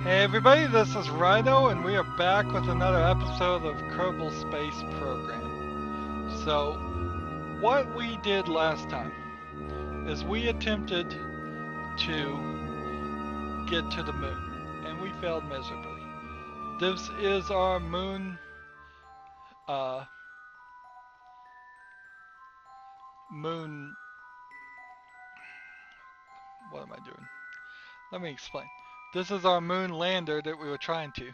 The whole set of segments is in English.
Hey everybody, this is Rydo, and we are back with another episode of Kerbal Space Program. So, what we did last time is we attempted to get to the moon, and we failed miserably. This is our moon, uh, moon, what am I doing? Let me explain. This is our moon lander that we were trying to,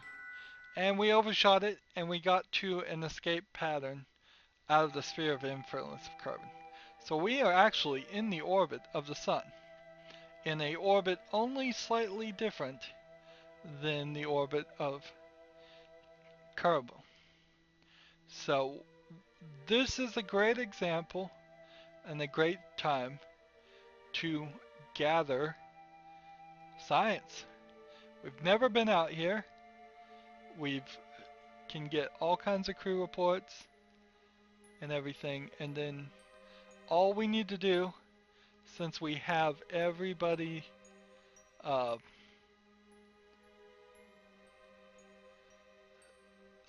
and we overshot it, and we got to an escape pattern out of the sphere of influence of carbon. So we are actually in the orbit of the Sun, in a orbit only slightly different than the orbit of Kerbal. So this is a great example and a great time to gather science. We've never been out here. We can get all kinds of crew reports and everything, and then all we need to do, since we have everybody uh,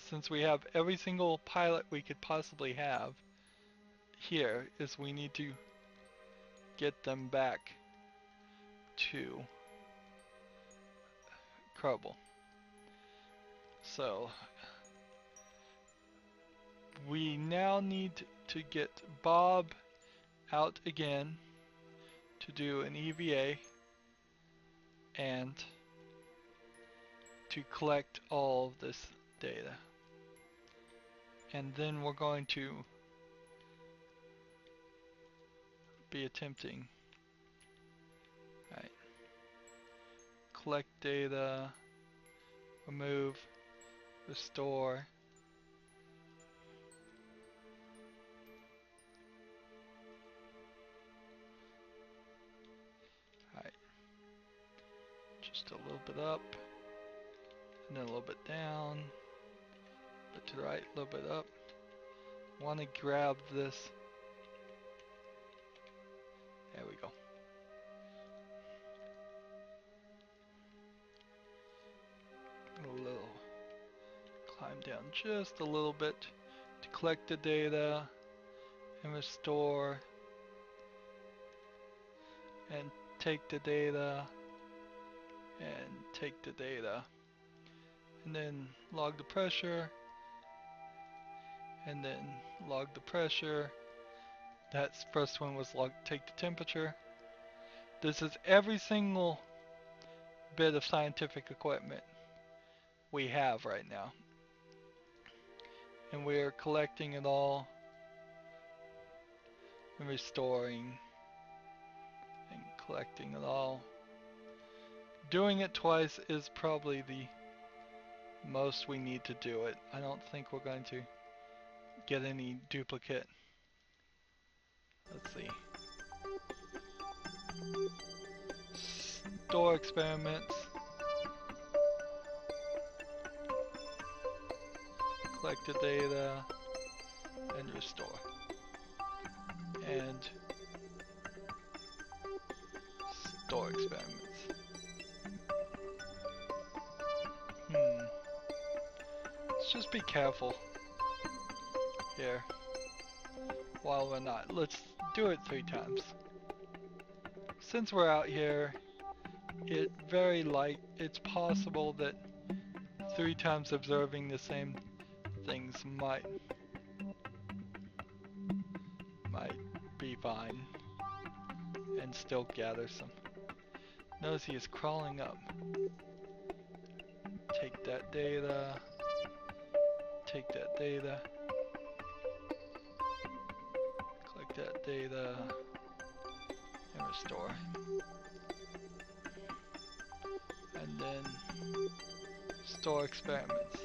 since we have every single pilot we could possibly have here, is we need to get them back to Kerbal. So we now need to get Bob out again to do an EVA and to collect all of this data. And then we're going to be attempting, right, collect data, remove, restore. Alright, just a little bit up, and then a little bit down, a bit to the right, a little bit up. Want to grab this. There we go. A little, climb down just a little bit to collect the data and restore and take the data and take the data and then log the pressure and then log the pressure. That first one was log, take the temperature. This is every single bit of scientific equipment we have right now, and we're collecting it all and restoring and collecting it all. Doing it twice is probably the most we need to do it. I don't think we're going to get any duplicate. Let's see. Store experiments. Collect the data and restore. And store experiments. Let's just be careful here while we're not. Let's do it 3 times. Since we're out here, it's possible that 3 times observing the same things might be fine and still gather some. Notice he is crawling up. Take that data. Take that data. Collect that data. And restore. And then store experiments.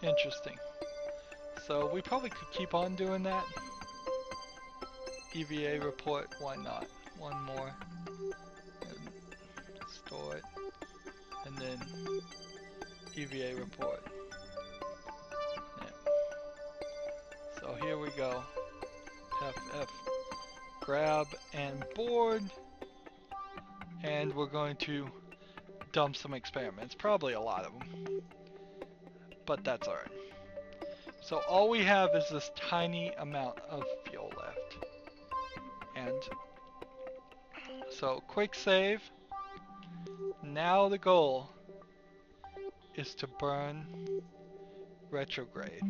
Interesting. So we probably could keep on doing that. EVA report, why not? One more. And store it. And then EVA report. Yeah. So here we go. FF. Grab and board. And we're going to dump some experiments. Probably a lot of them. But that's alright. So all we have is this tiny amount of fuel left. And so quick save. Now the goal is to burn retrograde.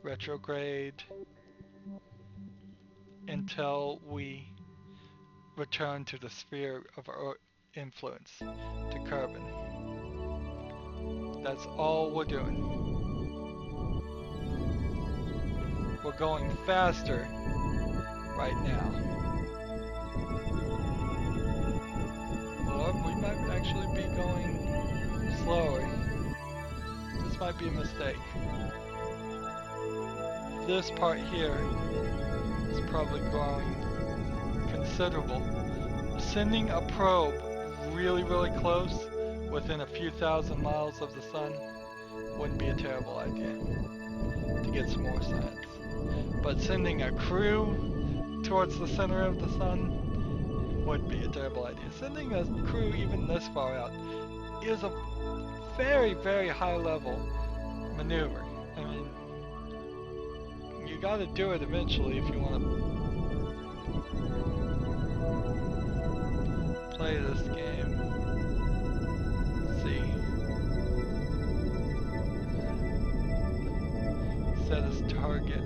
Retrograde until we return to the sphere of our influence, to Kerbal. That's all we're doing. We're going faster right now. Or we might actually be going slower. This might be a mistake. This part here is probably growing considerable. Sending a probe really close within a few thousand miles of the sun wouldn't be a terrible idea to get some more science. But sending a crew towards the center of the sun would be a terrible idea. Sending a crew even this far out is a very high level maneuver. I mean, you gotta do it eventually if you want to play this game. Let's see. Set as target.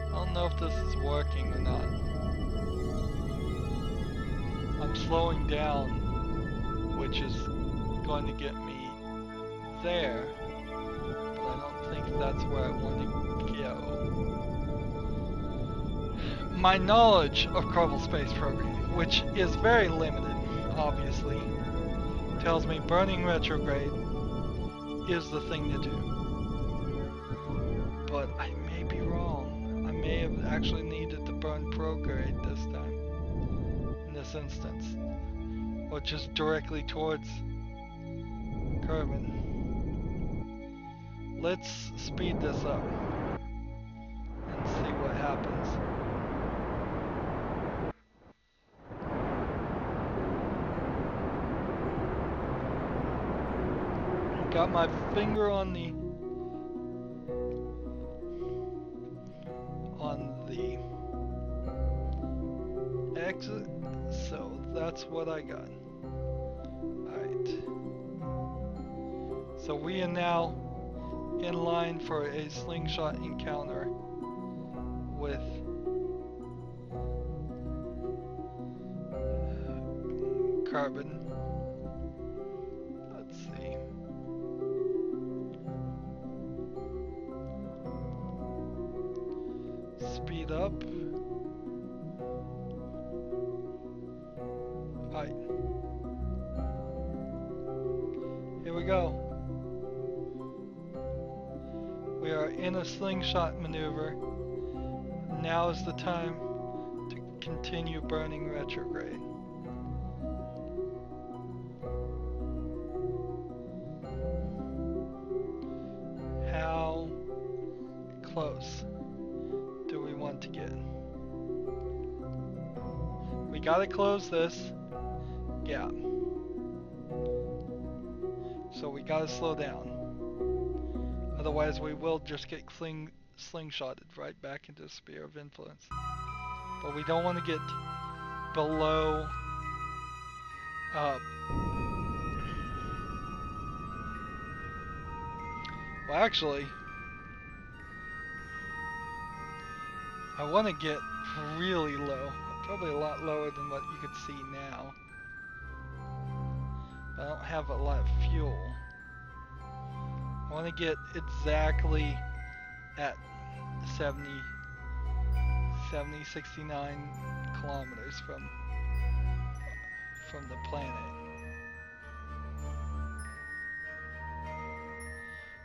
I don't know if this is working or not. I'm slowing down, which is going to get me there, but I don't think that's where I want to go. My knowledge of Kerbal space programming, which is very limited, obviously, tells me burning retrograde is the thing to do. But I may be wrong. I may have actually needed to burn prograde this time, in this instance. Or just directly towards Kerbal. Let's speed this up and see what happens. Got my finger on the exit, so that's what I got. Alright. So we are now in line for a slingshot encounter with Kerbal. Let's see. Speed up. Alright. Here we go. We are in a slingshot maneuver. Now is the time to continue burning retrograde. How close do we want to get? We gotta close this gap. So we gotta slow down. Otherwise we will just get slingshotted right back into the sphere of influence. But we don't want to get below well, actually, I want to get really low. Probably a lot lower than what you can see now. But I don't have a lot of fuel. I want to get exactly at 69 kilometers from the planet.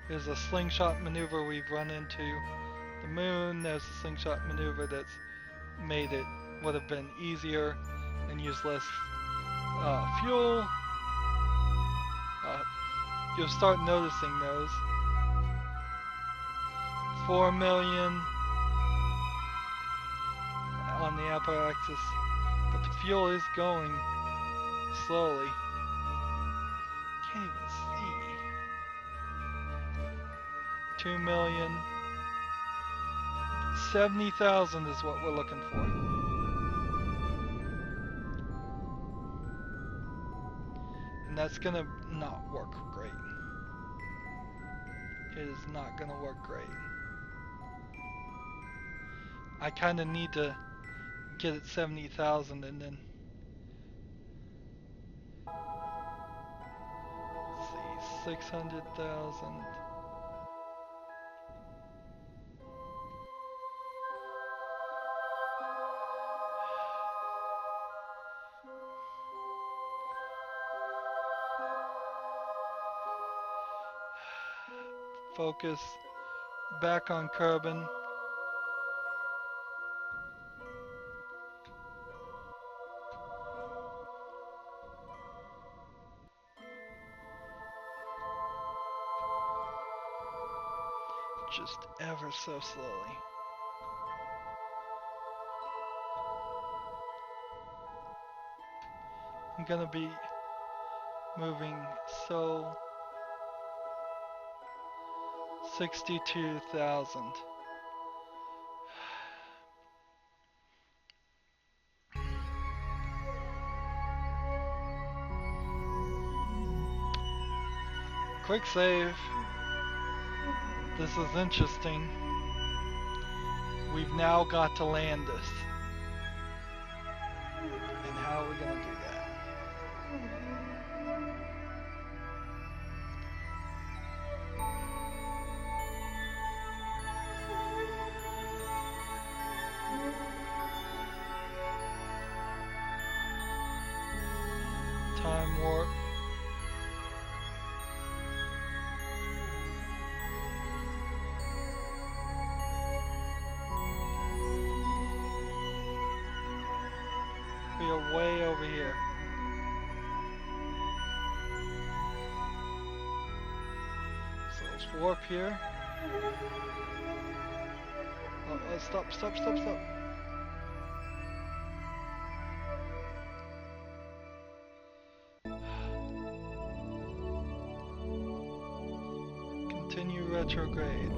There's a slingshot maneuver we've run into the moon. There's a slingshot maneuver that's made it would have been easier and used less fuel. You'll start noticing those. 4 million on the upper axis, but the fuel is going slowly. Can't even see. 2 million. 70,000 is what we're looking for. And that's gonna not work great. It is not gonna work great. I kinda need to get it 70,000 and then let's see, 600,000. Focus back on Kerbal. Just ever so slowly. I'm gonna be moving so 62,000. Quick save. This is interesting. We've now got to land this. And how are we gonna do that? Time warp. We are way over here. So let's warp here. Oh, stop. Continue retrograde.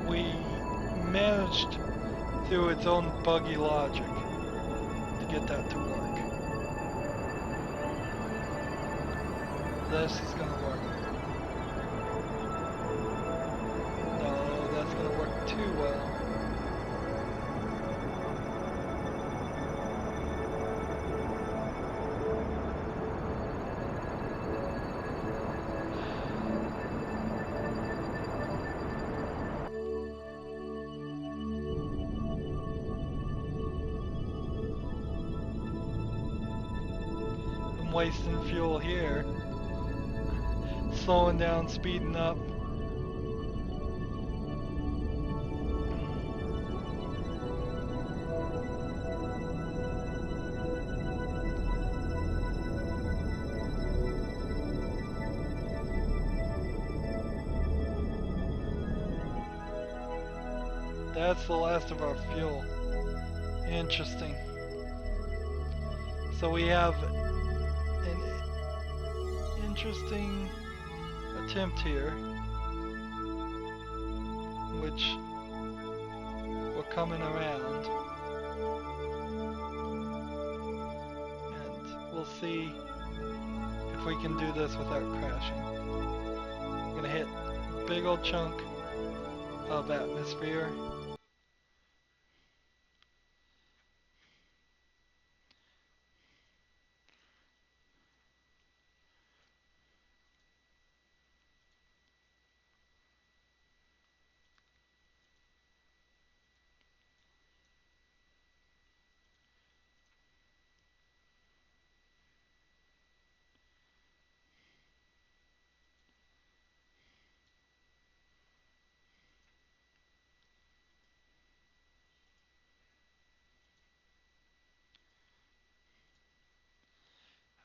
We managed through its own buggy logic to get that to work. This is gonna work. No, that's gonna work too well. I'm wasting fuel here. Slowing down, speeding up. That's the last of our fuel. Interesting. So we have an interesting attempt here, which we're coming around, and we'll see if we can do this without crashing. I'm gonna hit a big old chunk of atmosphere.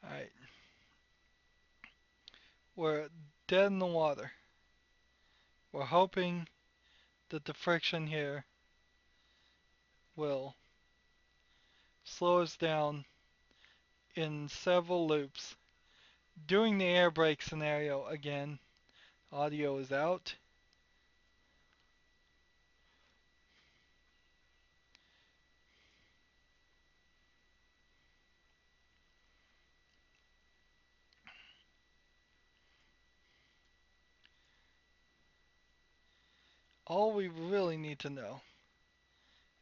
Alright, we're dead in the water. We're hoping that the friction here will slow us down in several loops. Doing the air brake scenario again, audio is out. All we really need to know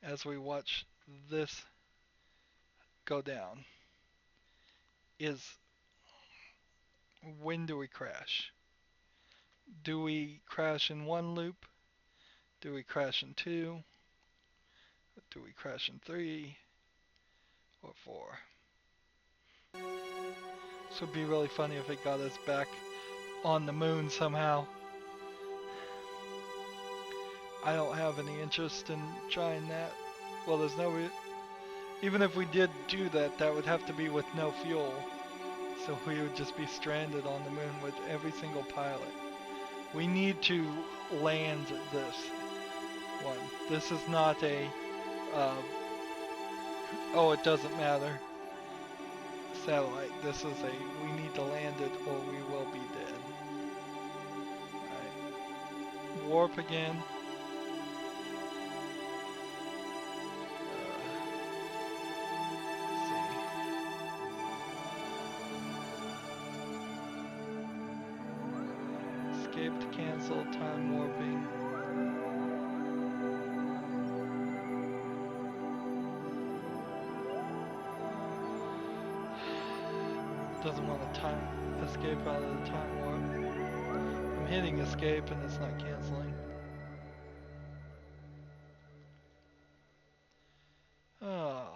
as we watch this go down is, when do we crash? Do we crash in one loop? Do we crash in two? Do we crash in three or four? This would be really funny if it got us back on the moon somehow. I don't have any interest in trying that. Well, there's no even if we did do that, that would have to be with no fuel. So we would just be stranded on the moon with every single pilot. We need to land this one. This is not a, oh, it doesn't matter satellite. This is a, we need to land it or we will be dead. Alright. Warp again. Escape to cancel, time warping. Doesn't want to time escape out of the time warp. I'm hitting escape and it's not canceling. Oh.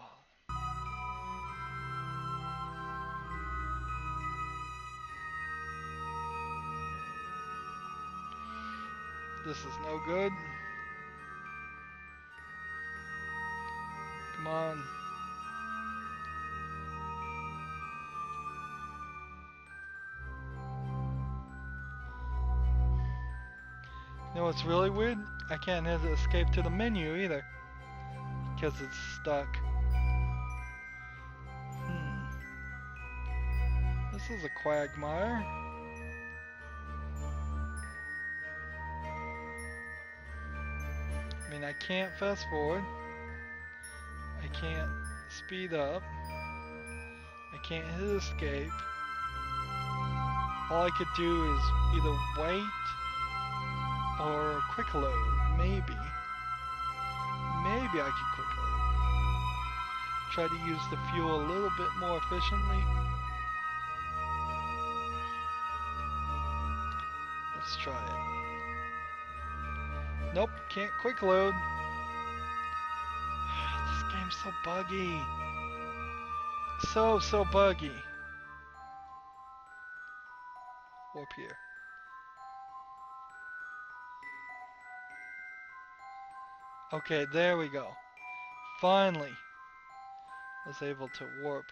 This is no good. Come on. You know what's really weird? I can't hit escape to the menu either. Because it's stuck. This is a quagmire. I mean, I can't fast forward. I can't speed up. I can't hit escape. All I could do is either wait or quick load. Maybe. Maybe I could quick load. Try to use the fuel a little bit more efficiently. Let's try it. Nope, can't quick load. This game's so buggy. So buggy. Warp here. Okay, there we go. Finally was able to warp.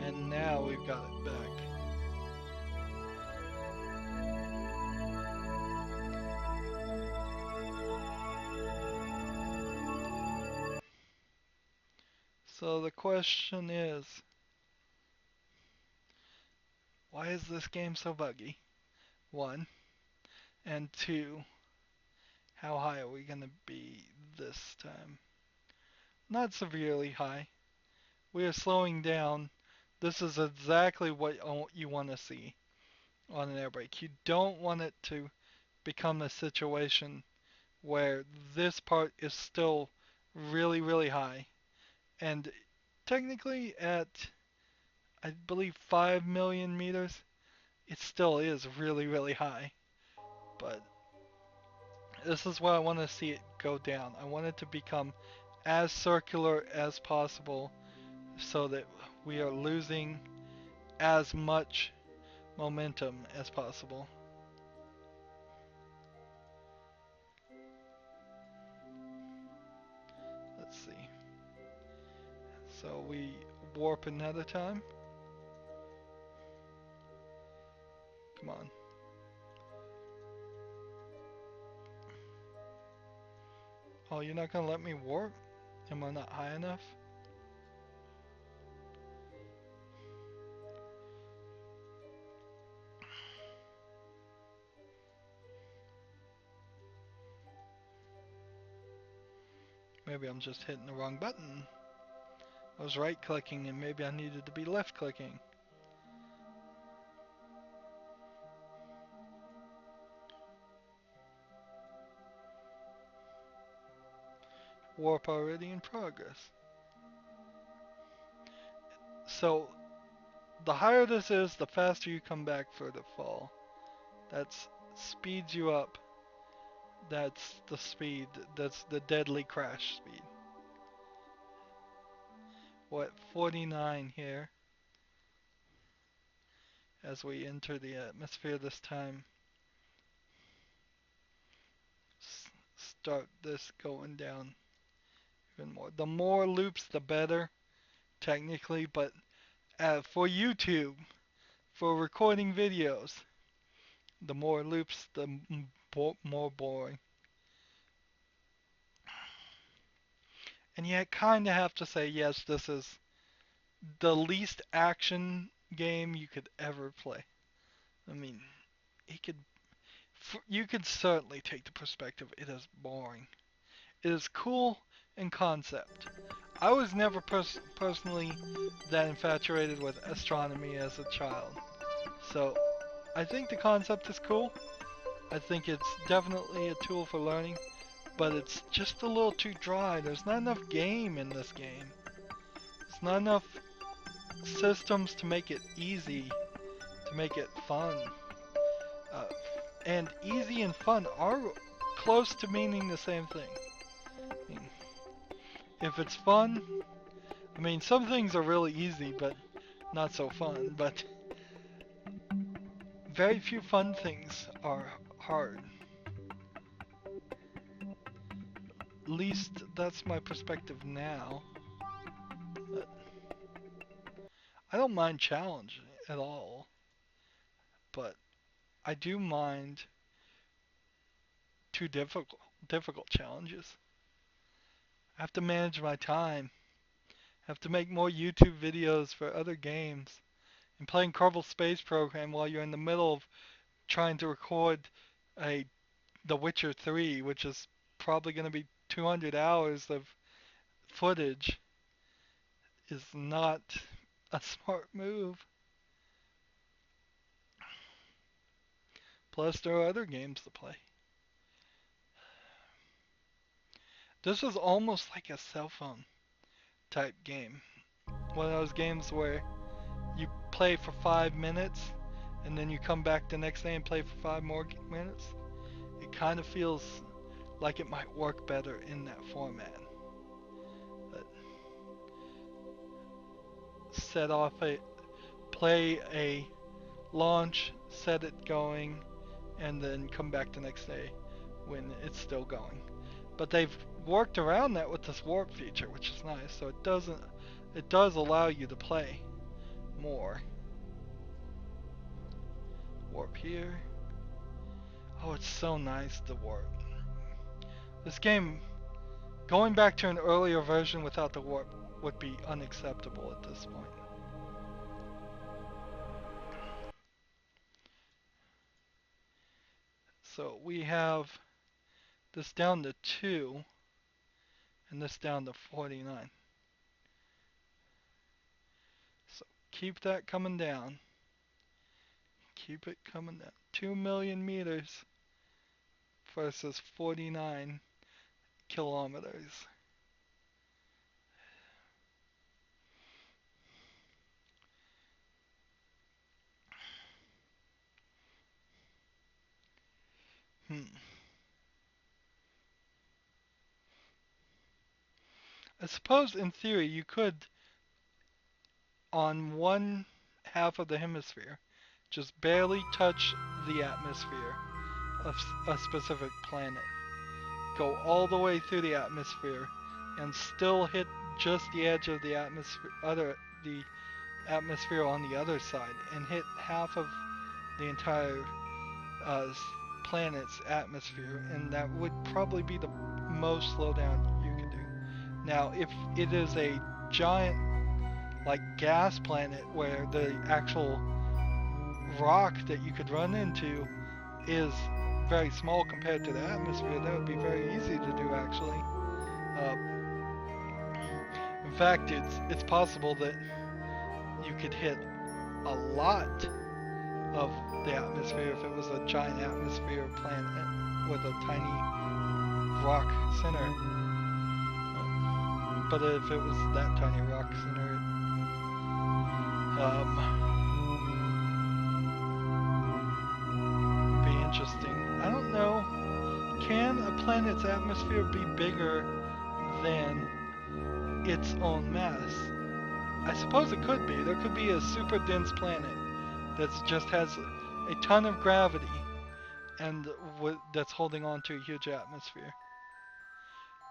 And now we've got it back. So the question is, why is this game so buggy? One. And two, how high are we going to be this time? Not severely high. We are slowing down. This is exactly what you want to see on an air brake. You don't want it to become a situation where this part is still really high. And technically at, I believe, 5 million meters, it still is really high. But this is where I want to see it go down. I want it to become as circular as possible so that we are losing as much momentum as possible. Let's see. So we warp another time. Come on. Oh, you're not gonna let me warp? Am I not high enough? Maybe I'm just hitting the wrong button. I was right clicking and maybe I needed to be left clicking. Warp already in progress. So, the higher this is, the faster you come back for the fall. That's speeds you up. That's the speed. That's the deadly crash speed. What, 49 here as we enter the atmosphere this time. Start this going down even more. The more loops, the better, technically, but for YouTube, for recording videos, the more loops, the more boring. And you kind of have to say, yes, this is the least action game you could ever play. I mean, you could certainly take the perspective it is boring. It is cool in concept. I was never personally that infatuated with astronomy as a child. So I think the concept is cool. I think it's definitely a tool for learning, but it's just a little too dry. There's not enough game in this game. There's not enough systems to make it easy, to make it fun. And easy and fun are close to meaning the same thing. I mean, if it's fun, I mean, some things are really easy, but not so fun. But very few fun things are hard. At least that's my perspective now. But I don't mind challenge at all, but I do mind too difficult challenges. I have to manage my time. I have to make more YouTube videos for other games. And playing Kerbal Space Program while you're in the middle of trying to record a The Witcher 3, which is probably going to be 200 hours of footage, is not a smart move. Plus, there are other games to play. This is almost like a cell phone type game. One of those games where you play for 5 minutes and then you come back the next day and play for 5 more minutes. It kind of feels like it might work better in that format. But set off play a launch, set it going, and then come back the next day when it's still going. But they've worked around that with this warp feature, which is nice. So it does allow you to play more. Warp here. Oh, it's so nice to warp. This game, going back to an earlier version without the warp would be unacceptable at this point. So we have this down to 2 and this down to 49. So keep that coming down. Keep it coming down. 2 million meters versus 49 kilometers. I suppose in theory you could, on one half of the hemisphere, just barely touch the atmosphere of a specific planet. Go all the way through the atmosphere and still hit just the edge of the atmosphere, the atmosphere on the other side and hit half of the entire uh, planet's atmosphere, and that would probably be the most slowdown you could do. Now, if it is a giant, like, gas planet where the actual rock that you could run into is very small compared to the atmosphere, that would be very easy to do, actually. Uh, in fact, it's possible that you could hit a lot of the atmosphere if it was a giant atmosphere planet with a tiny rock center. But if it was that tiny rock center, it'd be interesting. I don't know. Can a planet's atmosphere be bigger than its own mass? I suppose it could be. There could be a super dense planet that just has a ton of gravity and that's holding on to a huge atmosphere.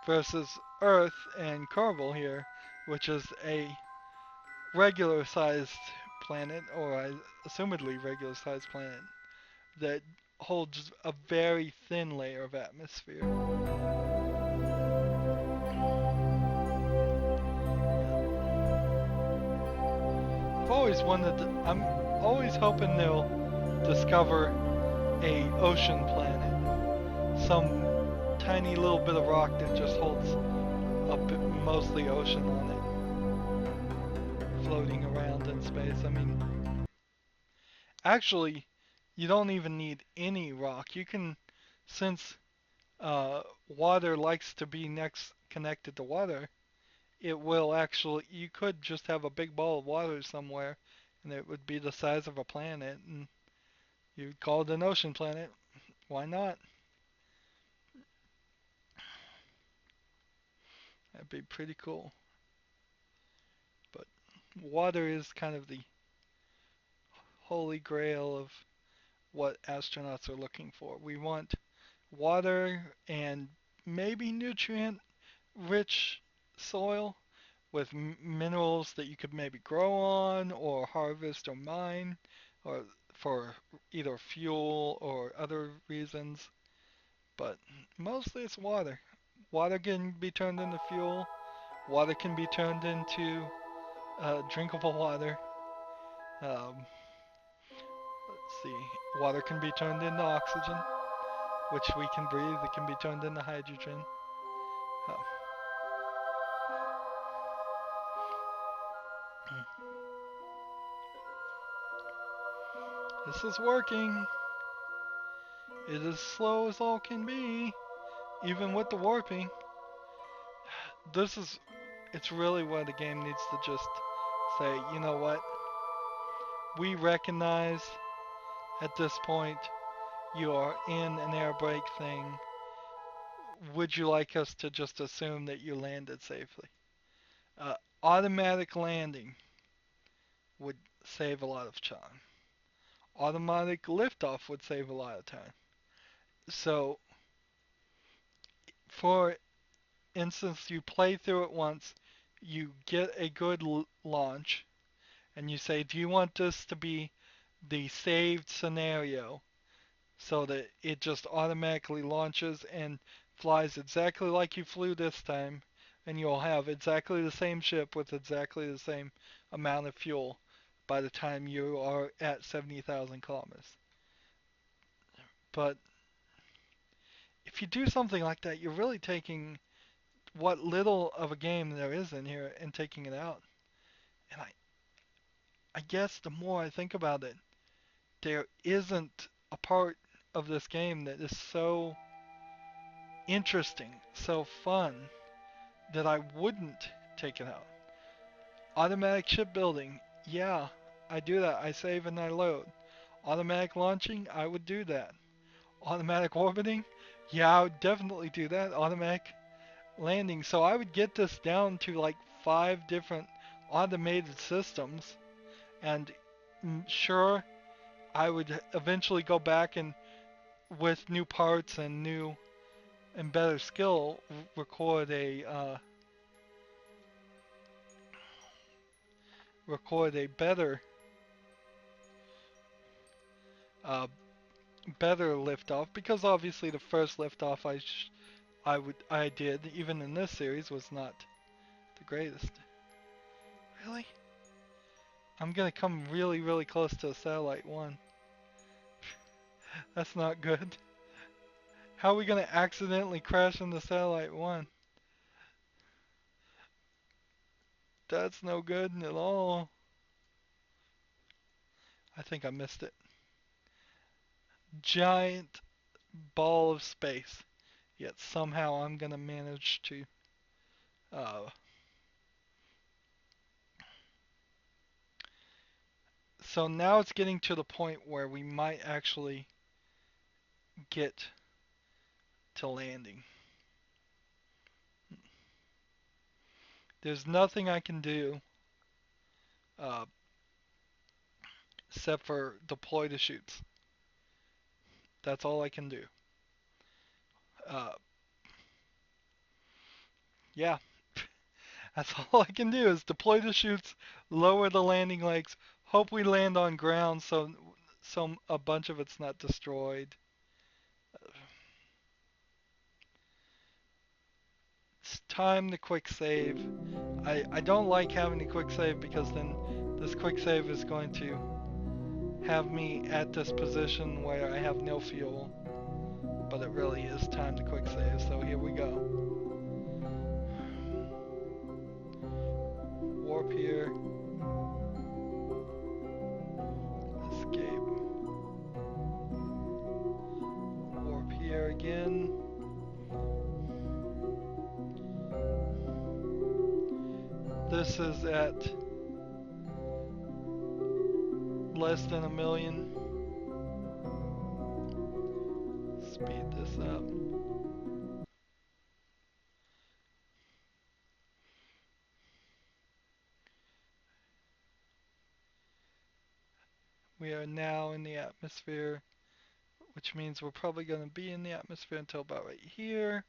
Versus Earth and Kerbal here, which is a regular sized planet, or assumedly regular sized planet, that holds a very thin layer of atmosphere. I'm always hoping they'll discover a ocean planet. Some tiny little bit of rock that just holds mostly ocean on it, floating around in space. I mean, actually, you don't even need any rock. You can, since water likes to be next connected to water, it will actually, you could just have a big ball of water somewhere, and it would be the size of a planet, and you'd call it an ocean planet. Why not? That'd be pretty cool. But water is kind of the holy grail of what astronauts are looking for. We want water and maybe nutrient rich soil with minerals that you could maybe grow on or harvest or mine or for either fuel or other reasons. But mostly it's water. Water can be turned into fuel. Water can be turned into drinkable water. Um, let's see. Water can be turned into oxygen, which we can breathe. It can be turned into hydrogen. Uh, this is working. It is slow as all can be, even with the warping. It's really where the game needs to just say, you know what? We recognize at this point you are in an air brake thing. Would you like us to just assume that you landed safely? Uh, Automatic landing would save a lot of time. Automatic liftoff would save a lot of time. So, for instance, you play through it once, you get a good launch, and you say, do you want this to be the saved scenario so that it just automatically launches and flies exactly like you flew this time, and you'll have exactly the same ship with exactly the same amount of fuel by the time you are at 70,000 kilometers. But if you do something like that, you're really taking what little of a game there is in here and taking it out. And I guess the more I think about it, there isn't a part of this game that is so interesting, so fun, that I wouldn't take it out. Automatic shipbuilding, yeah, I do that. I save and I load. Automatic launching, I would do that. Automatic orbiting, yeah, I would definitely do that. Automatic landing. So I would get this down to like 5 different automated systems, and sure, I would eventually go back and with new parts and new and better skill record a uh, better liftoff, because obviously the first liftoff I did even in this series was not the greatest. Really? I'm gonna come really close to satellite 1. That's not good. How are we gonna accidentally crash into satellite 1? That's no good at all. I think I missed it. Giant ball of space. Yet somehow I'm gonna manage to uh, so now it's getting to the point where we might actually get to landing. There's nothing I can do uh, except for deploy the chutes. That's all I can do. Uh, yeah, that's all I can do is deploy the chutes, lower the landing legs, hope we land on ground so a bunch of it's not destroyed. It's time to quick save. I don't like having to quick save because then this quick save is going to have me at this position where I have no fuel. But it really is time to quick save, so here we go. Warp here. Escape. Warp here again. This is at less than 1,000,000. Speed this up. We are now in the atmosphere, which means we're probably going to be in the atmosphere until about right here,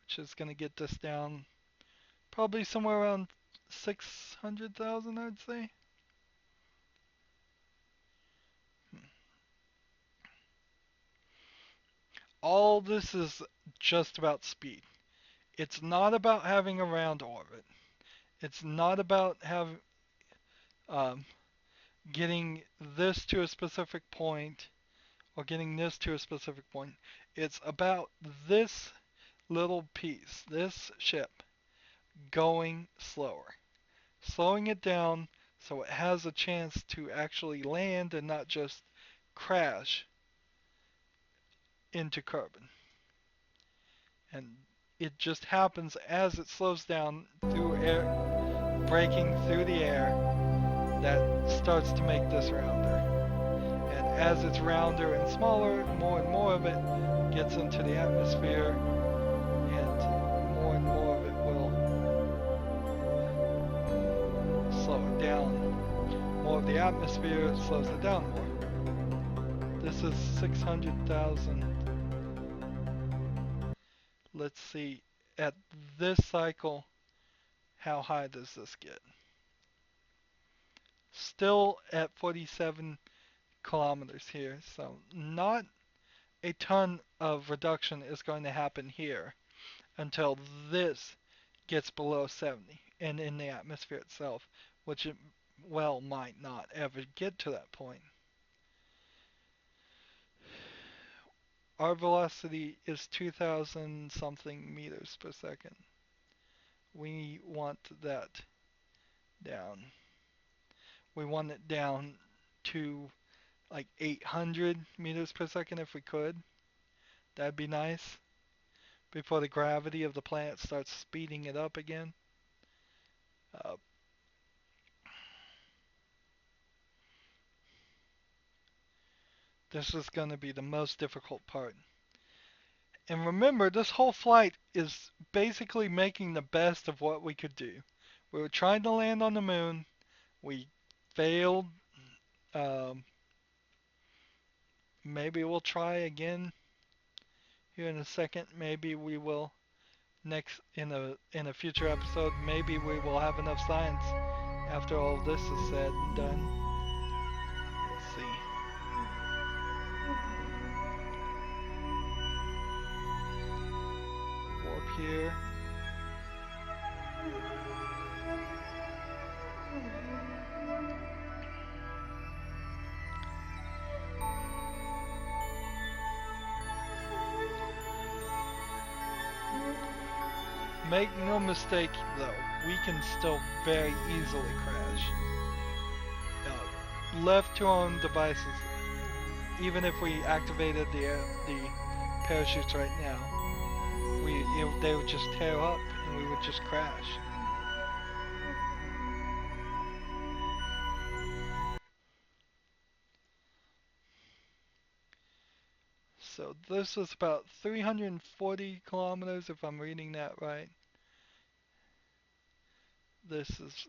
which is going to get this down probably somewhere around 600,000, I'd say. All this is just about speed. It's not about having a round orbit. It's not about um, getting this to a specific point or getting this to a specific point. It's about this little piece, this ship, going slower. Slowing it down so it has a chance to actually land and not just crash into Kerbal. And it just happens as it slows down through air, braking through the air, that starts to make this rounder. And as it's rounder and smaller, more and more of it gets into the atmosphere, and more of it will slow it down. More of the atmosphere slows it down more. This is 600,000. Let's see, at this cycle, how high does this get? Still at 47 kilometers here, so not a ton of reduction is going to happen here until this gets below 70 and in the atmosphere itself, which it well might not ever get to that point. Our velocity is 2,000 something meters per second. We want that down. We want it down to like 800 meters per second if we could. That'd be nice. Before the gravity of the planet starts speeding it up again. Uh, this is going to be the most difficult part. And remember, this whole flight is basically making the best of what we could do. We were trying to land on the moon. We failed. Um, Maybe we'll try again here in a second. Maybe we will in a future episode, maybe we will have enough science after all of this is said and done. Let's see. Warp here. Make no mistake though, we can still very easily crash. Left to our own devices, even if we activated the parachutes right now, they would just tear up and we would just crash. So this is about 340 kilometers if I'm reading that right. This is,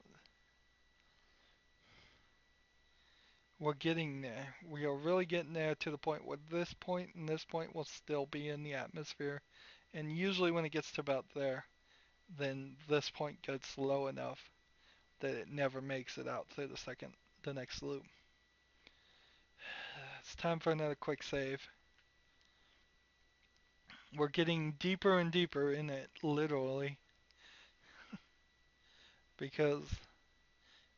we're getting there. We are really getting there to the point where this point and this point will still be in the atmosphere. And usually when it gets to about there, then this point gets low enough that it never makes it out through the next loop. It's time for another quick save. We're getting deeper and deeper in it, literally, because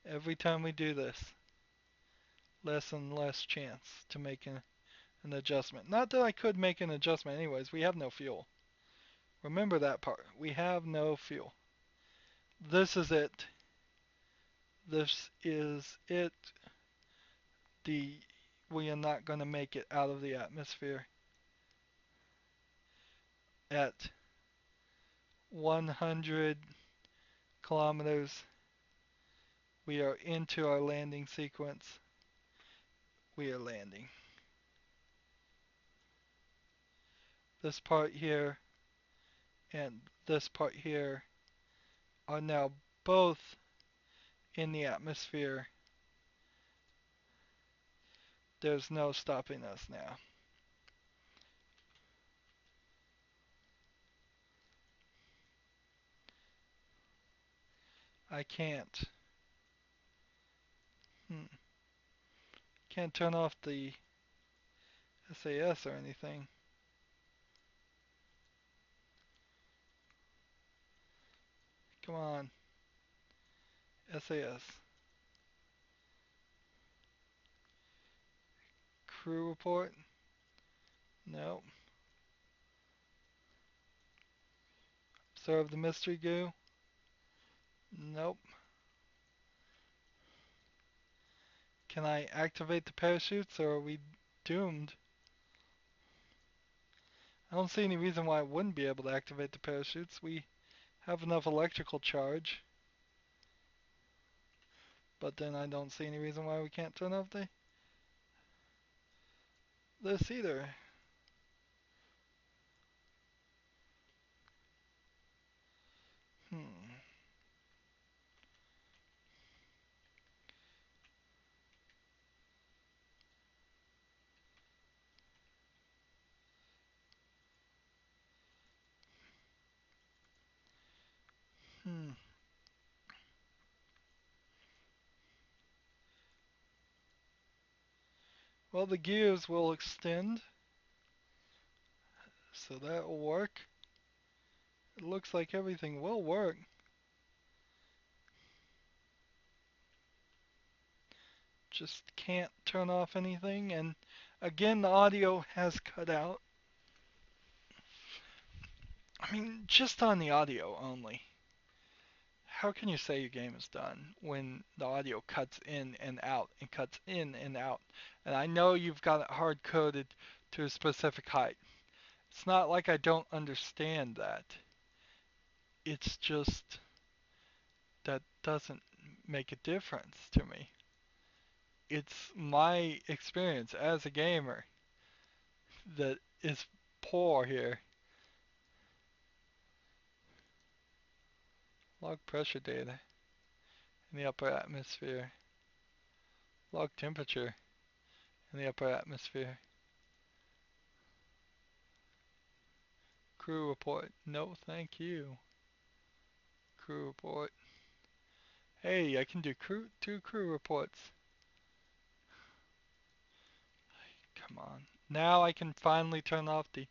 every time we do this, less and less chance to make an adjustment. Not that I could make an adjustment anyways, we have no fuel. Remember that part. We have no fuel. This is it. This is it. We are not going to make it out of the atmosphere at 100 kilometers. We are into our landing sequence. We are landing. This part here and this part here are now both in the atmosphere. There's no stopping us now. I can't. Can't turn off the SAS or anything. Come on. SAS. Crew report? No. Observe the mystery goo? Nope. Can I activate the parachutes or are we doomed? I don't see any reason why I wouldn't be able to activate the parachutes. We have enough electrical charge. But then I don't see any reason why we can't turn off this either. Hmm. Hmm. Well, the gears will extend, so that will work. It looks like everything will work. Just can't turn off anything, and again, the audio has cut out. I mean, just on the audio only. How can you say your game is done when the audio cuts in and out and cuts in and out? And I know you've got it hard coded to a specific height. It's not like I don't understand that. It's just that doesn't make a difference to me. It's my experience as a gamer that is poor here. Log pressure data in the upper atmosphere. Log temperature in the upper atmosphere. Crew report. No, thank you. Crew report. Hey, I can do two crew reports. Come on. Now I can finally turn off the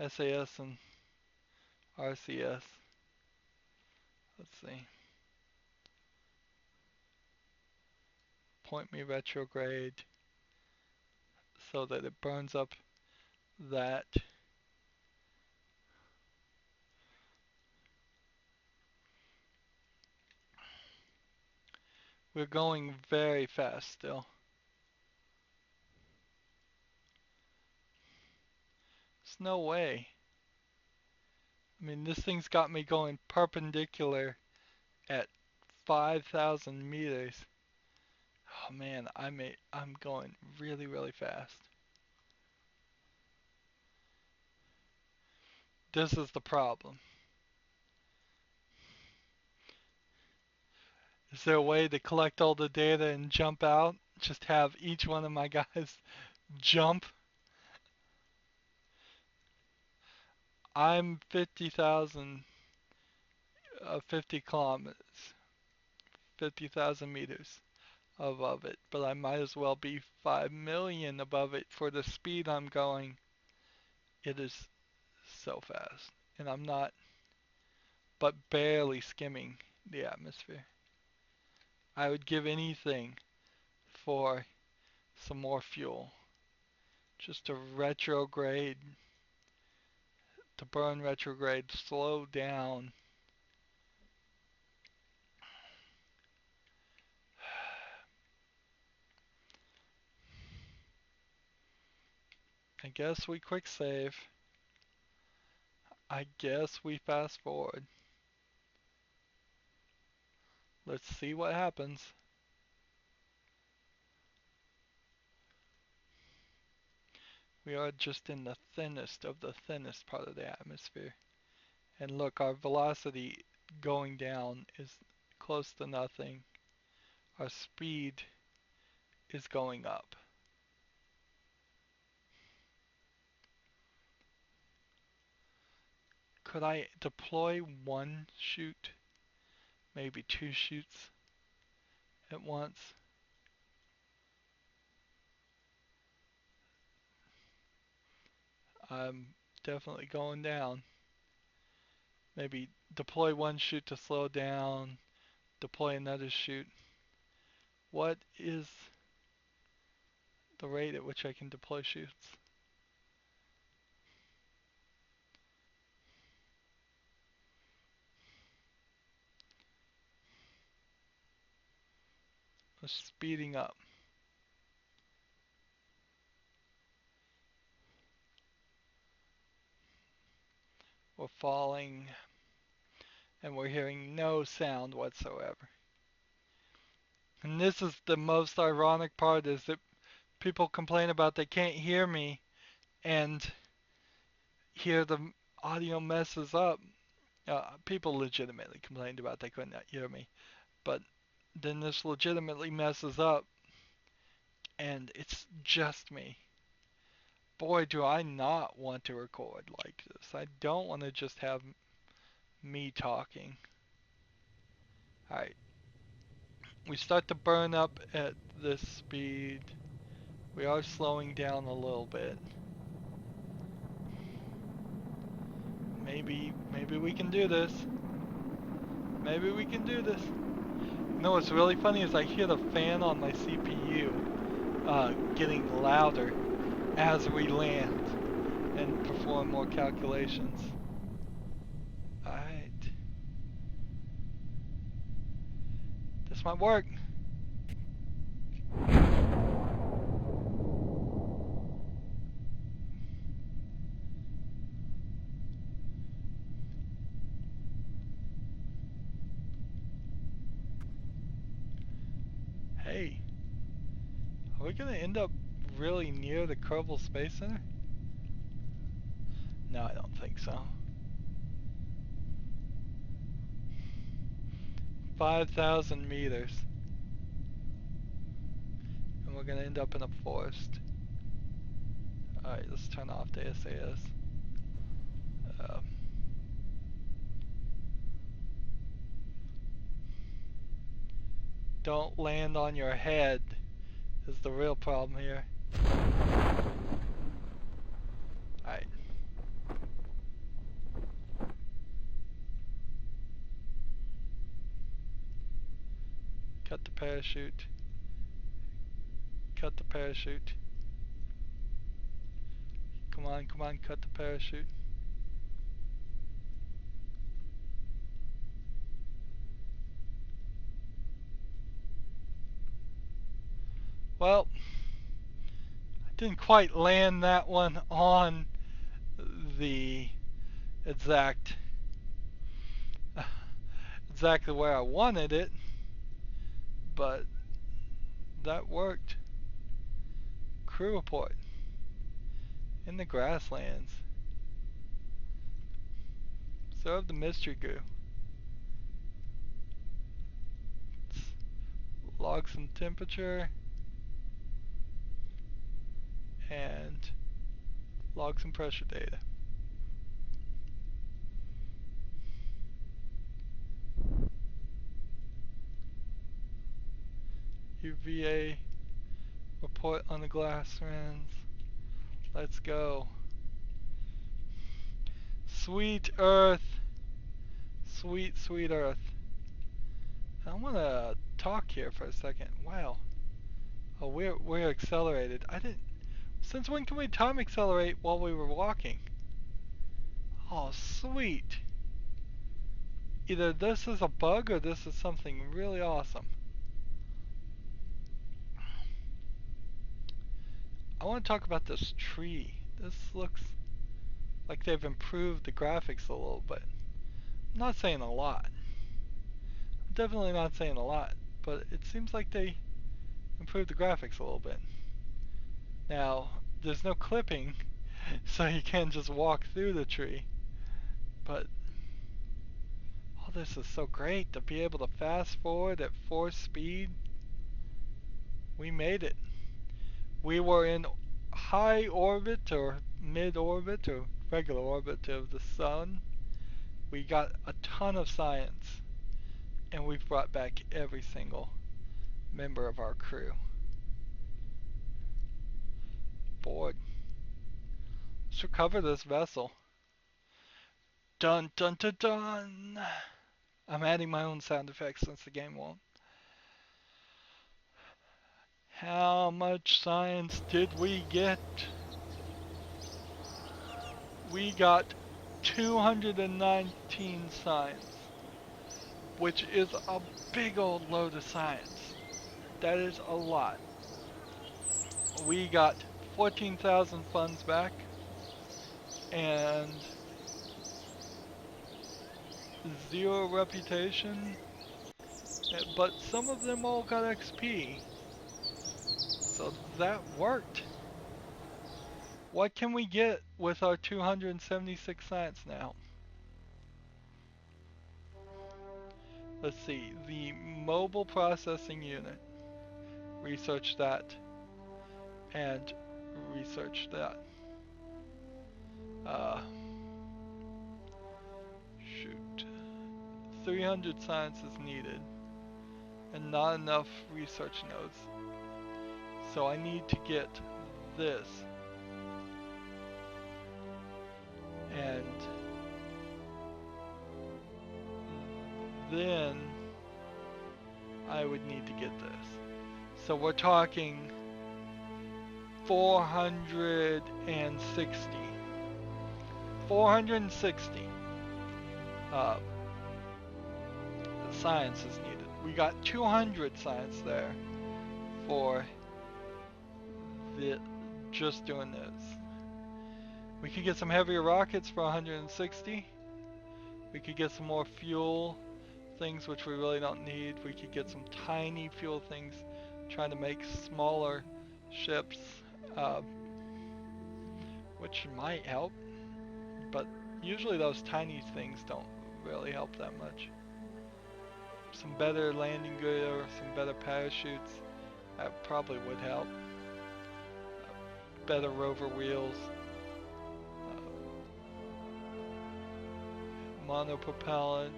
SAS and RCS. Let's see. Point me retrograde so that it burns up that. We're going very fast still. There's no way. I mean, this thing's got me going perpendicular at 5,000 meters. Oh man, I'm going really, really fast. This is the problem. Is there a way to collect all the data and jump out? Just have each one of my guys jump? I'm 50,000, 50 kilometers, 50,000 meters above it, but I might as well be 5 million above it for the speed I'm going. It is so fast, and I'm not but barely skimming the atmosphere. I would give anything for some more fuel. Just to retrograde, to burn retrograde, slow down. I guess we quick save. I guess we fast forward. Let's see what happens. We are just in the thinnest of the thinnest part of the atmosphere. And look, our velocity going down is close to nothing. Our speed is going up. Could I deploy one chute? Maybe two chutes at once? I'm definitely going down. Maybe deploy one chute to slow down, deploy another chute. What is the rate at which I can deploy chutes? We're speeding up. We're falling, and we're hearing no sound whatsoever. And this is the most ironic part, is that people complain about they can't hear me, and here the audio messes up. People legitimately complained about they couldn't hear me, but then this legitimately messes up, and it's just me. Boy, do I not want to record like this. I don't want to just have me talking. Alright, we start to burn up at this speed. We are slowing down a little bit. Maybe we can do this. Maybe we can do this. You know what's really funny is I hear the fan on my CPU getting louder as we land and perform more calculations. Alright. This might work. Hey, are we gonna end up really near the Kerbal Space Center? No, I don't think so. 5,000 meters. And we're gonna end up in a forest. Alright, let's turn off the SAS. Uh, don't land on your head is the real problem here. Alright. Cut the parachute. Cut the parachute. Come on, come on, cut the parachute. Well, I didn't quite land that one on the exact exactly where I wanted it, but that worked. Crew report in the grasslands. Observe the mystery goo. Let's log some temperature and log some pressure data. UVA report on the grasslands. Let's go. Sweet Earth. Sweet, sweet Earth. I want to talk here for a second. Wow. Oh, we're accelerated. I didn't. Since when can we time accelerate while we were walking? Oh, sweet. Either this is a bug or this is something really awesome. I want to talk about this tree. This looks like they've improved the graphics a little bit. I'm not saying a lot. I'm definitely not saying a lot, but it seems like they improved the graphics a little bit. Now, there's no clipping, so you can't just walk through the tree. But oh, this is so great to be able to fast forward at 4 speed. We made it. We were in high orbit or mid orbit or regular orbit of the sun. We got a ton of science, and we've brought back every single member of our crew. Board. Let's recover this vessel. Dun dun dun dun! I'm adding my own sound effects since the game won't. How much science did we get? We got 219 science, which is a big old load of science. That is a lot. We got 14,000 funds back and 0 reputation, but some of them all got XP. So that worked. What can we get with our 276 science now? Let's see, the mobile processing unit. Research that. And research that. Shoot. 300 science is needed. And not enough research nodes. So I need to get this. And then I would need to get this. So we're talking 460. 460 science is needed. We got 200 science there for just doing this. We could get some heavier rockets for 160. We could get some more fuel things which we really don't need. We could get some tiny fuel things, trying to make smaller ships, which might help, but usually those tiny things don't really help that much. Some better landing gear, some better parachutes, that probably would help. Better rover wheels. monopropellant,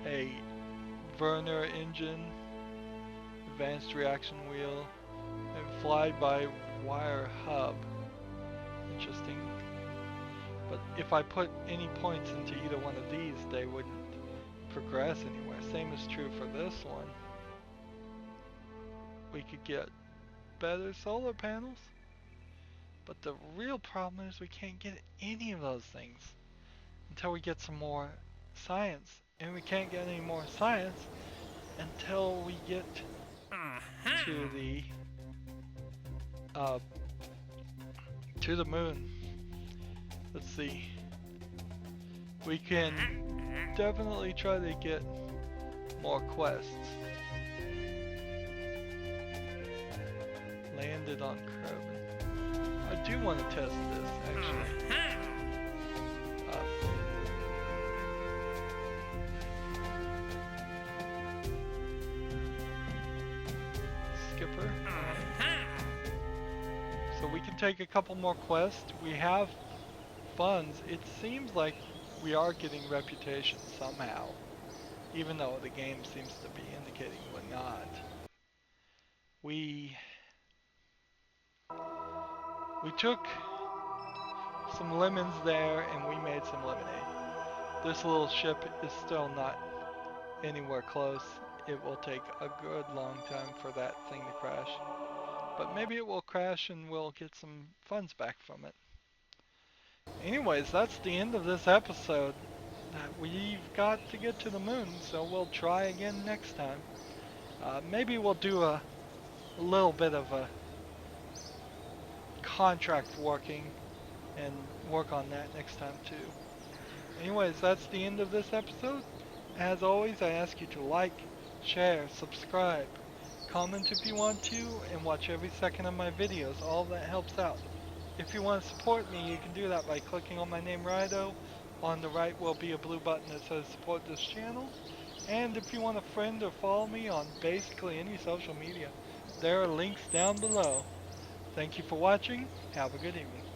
a Werner engine, advanced reaction wheel, and fly-by-wire hub. Interesting. But if I put any points into either one of these, they wouldn't progress anywhere. Same is true for this one. We could get better solar panels, but the real problem is we can't get any of those things until we get some more science. And we can't get any more science until we get to uh, the moon. Let's see. We can definitely try to get more quests. Landed on Kerbal. I do want to test this actually. Skipper. So we can take a couple more quests. We have funds. It seems like we are getting reputation somehow, even though the game seems to be indicating we're not. We took some lemons there and we made some lemonade. This little ship is still not anywhere close. It will take a good long time for that thing to crash. But maybe it will crash and we'll get some funds back from it. Anyways, that's the end of this episode. We've got to get to the moon, so we'll try again next time. Maybe we'll do a little bit of a contract working and work on that next time too. Anyways, that's the end of this episode. As always, I ask you to like, share, subscribe, comment if you want to, and watch every second of my videos. All of that helps out. If you want to support me, you can do that by clicking on my name, Rydo. On the right will be a blue button that says support this channel. And if you want to friend or follow me on basically any social media, there are links down below. Thank you for watching. Have a good evening.